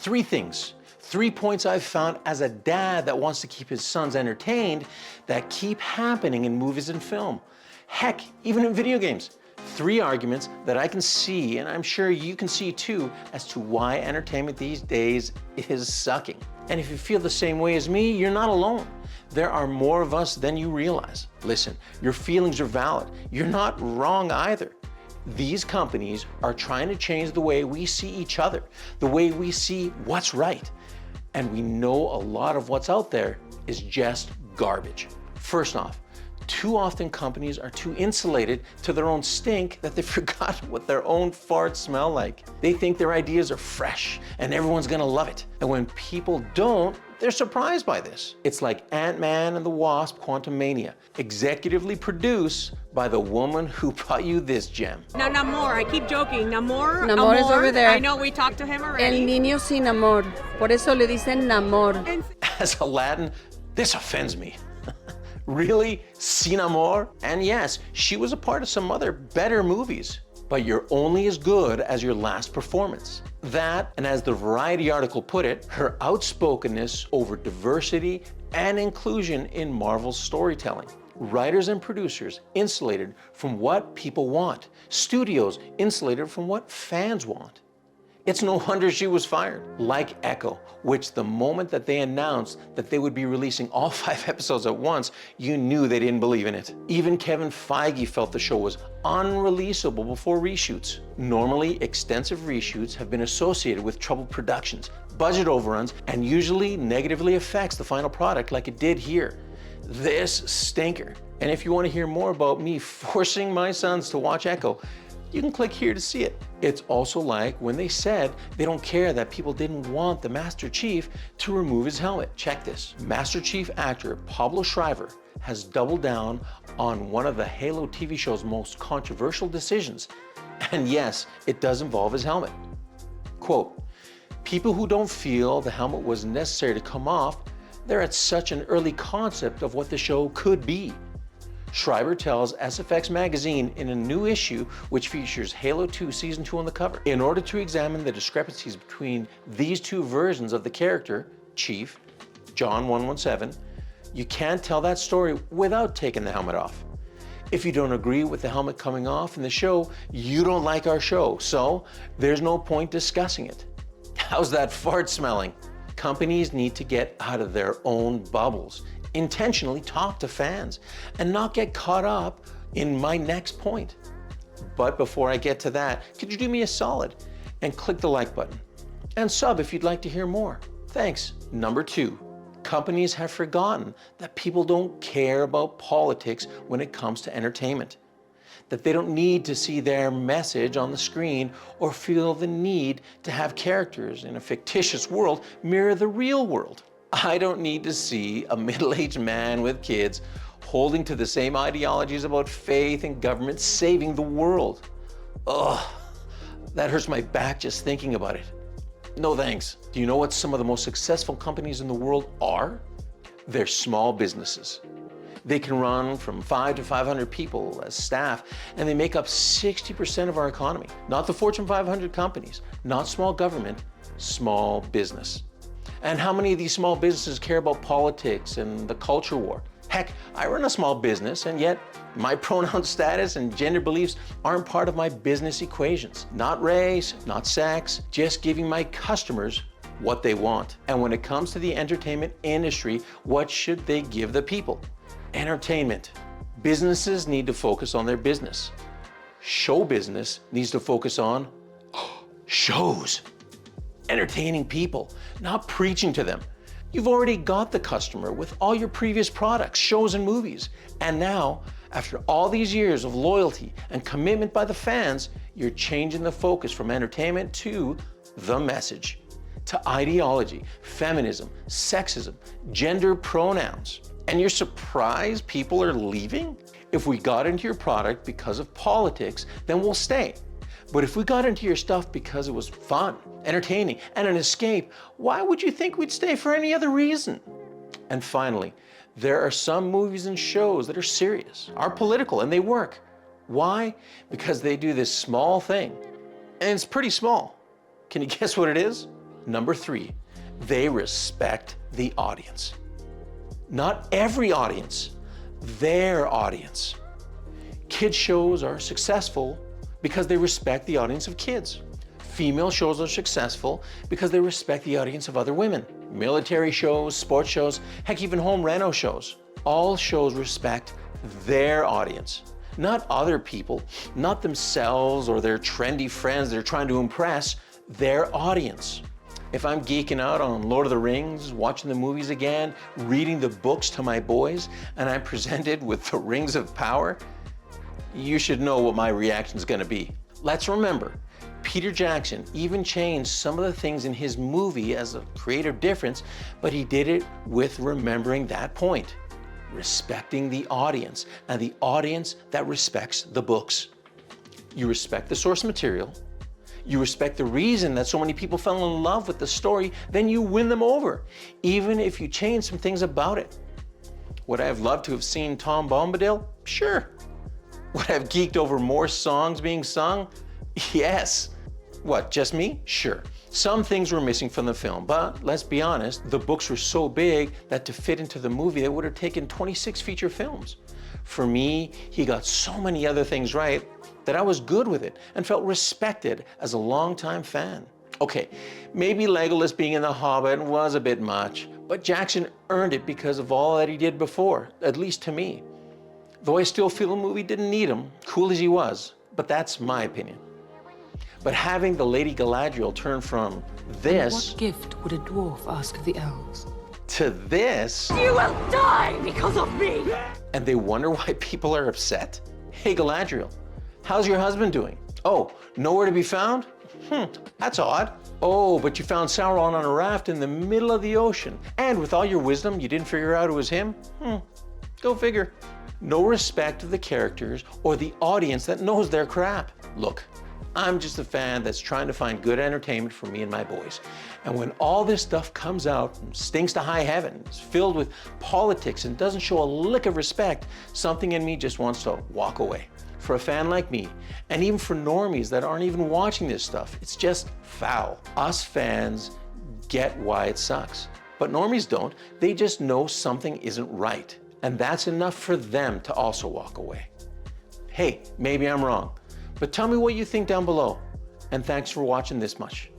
Three things, 3 points I've found as a dad that wants to keep his sons entertained that keep happening in movies and film. Heck, even in video games. 3 arguments that I can see, and I'm sure you can see too, as to why entertainment these days is sucking. And if you feel the same way as me, you're not alone. There are more of us than you realize. Listen, your feelings are valid. You're not wrong either. These companies are trying to change the way we see each other, the way we see what's right. And we know a lot of what's out there is just garbage. First off, too often companies are too insulated to their own stink that they've forgotten what their own farts smell like. They think their ideas are fresh and everyone's gonna love it. And when people don't, they're surprised by this. It's like Ant-Man and the Wasp: Quantumania, executively produced by the woman who brought you this gem. No, Namor. I keep joking. Namor. Namor is over there. I know we talked to him already. El niño sin amor. Por eso le dicen Namor. As a Latin, this offends me. Really? Sin amor? And yes, she was a part of some other better movies, but you're only as good as your last performance. That, and as the Variety article put it, her outspokenness over diversity and inclusion in Marvel's storytelling. Writers and producers insulated from what people want. Studios insulated from what fans want. It's no wonder she was fired. Like Echo, which the moment that they announced that they would be releasing all 5 episodes at once, you knew they didn't believe in it. Even Kevin Feige felt the show was unreleasable before reshoots. Normally, extensive reshoots have been associated with troubled productions, budget overruns, and usually negatively affects the final product like it did here. This stinker. And if you want to hear more about me forcing my sons to watch Echo, you can click here to see it. It's also like when they said they don't care that people didn't want the Master Chief to remove his helmet. Check this. Master Chief actor Pablo Schreiber has doubled down on one of the Halo TV show's most controversial decisions. And yes, it does involve his helmet. Quote, "People who don't feel the helmet was necessary to come off, they're at such an early concept of what the show could be." Schreiber tells SFX magazine in a new issue which features Halo 2 Season 2 on the cover. In order to examine the discrepancies between these two versions of the character, Chief, John 117, you can't tell that story without taking the helmet off. If you don't agree with the helmet coming off in the show, you don't like our show, so there's no point discussing it. How's that fart smelling? Companies need to get out of their own bubbles, intentionally talk to fans, and not get caught up in my next point. But before I get to that, could you do me a solid and click the like button? And sub if you'd like to hear more. Thanks. Number 2, companies have forgotten that people don't care about politics when it comes to entertainment. That they don't need to see their message on the screen or feel the need to have characters in a fictitious world mirror the real world. I don't need to see a middle-aged man with kids holding to the same ideologies about faith and government saving the world. Ugh, that hurts my back just thinking about it. No thanks. Do you know what some of the most successful companies in the world are? They're small businesses. They can run from 5 to 500 people as staff, and they make up 60% of our economy. Not the Fortune 500 companies, not small government, small business. And how many of these small businesses care about politics and the culture war? Heck, I run a small business, and yet my pronoun status and gender beliefs aren't part of my business equations. Not race, not sex, just giving my customers what they want. And when it comes to the entertainment industry, what should they give the people? Entertainment. Businesses need to focus on their business. Show business needs to focus on shows. Entertaining people, not preaching to them. You've already got the customer with all your previous products, shows, and movies. And now, after all these years of loyalty and commitment by the fans, you're changing the focus from entertainment to the message, to ideology, feminism, sexism, gender pronouns. And you're surprised people are leaving? If we got into your product because of politics, then we'll stay. But if we got into your stuff because it was fun, entertaining, and an escape, why would you think we'd stay for any other reason? And finally, there are some movies and shows that are serious, are political, and they work. Why? Because they do this small thing, and it's pretty small. Can you guess what it is? Number 3, they respect the audience. Not every audience, their audience. Kids shows are successful because they respect the audience of kids. Female shows are successful because they respect the audience of other women. Military shows, sports shows, heck, even home reno shows. All shows respect their audience, not other people, not themselves or their trendy friends they're trying to impress, their audience. If I'm geeking out on Lord of the Rings, watching the movies again, reading the books to my boys, and I'm presented with the Rings of Power, you should know what my reaction is going to be. Let's remember, Peter Jackson even changed some of the things in his movie as a creative difference, but he did it with remembering that point, respecting the audience, and the audience that respects the books. You respect the source material, you respect the reason that so many people fell in love with the story, then you win them over, even if you change some things about it. Would I have loved to have seen Tom Bombadil? Sure. Would I have geeked over more songs being sung? Yes. What, just me? Sure. Some things were missing from the film, but let's be honest, the books were so big that to fit into the movie, it would have taken 26 feature films. For me, he got so many other things right that I was good with it and felt respected as a longtime fan. Okay, maybe Legolas being in The Hobbit was a bit much, but Jackson earned it because of all that he did before, at least to me. Though I still feel the movie didn't need him, cool as he was, but that's my opinion. But having the Lady Galadriel turn from this... What gift would a dwarf ask of the elves? ...to this... You will die because of me! And they wonder why people are upset? Hey Galadriel, how's your husband doing? Oh, nowhere to be found? That's odd. Oh, but you found Sauron on a raft in the middle of the ocean. And with all your wisdom, you didn't figure out it was him? Go figure. No respect of the characters or the audience that knows their crap. Look, I'm just a fan that's trying to find good entertainment for me and my boys. And when all this stuff comes out and stinks to high heaven, is filled with politics and doesn't show a lick of respect, something in me just wants to walk away. For a fan like me, and even for normies that aren't even watching this stuff, it's just foul. Us fans get why it sucks. But normies don't. They just know something isn't right. And that's enough for them to also walk away. Hey, maybe I'm wrong, but tell me what you think down below. And thanks for watching this much.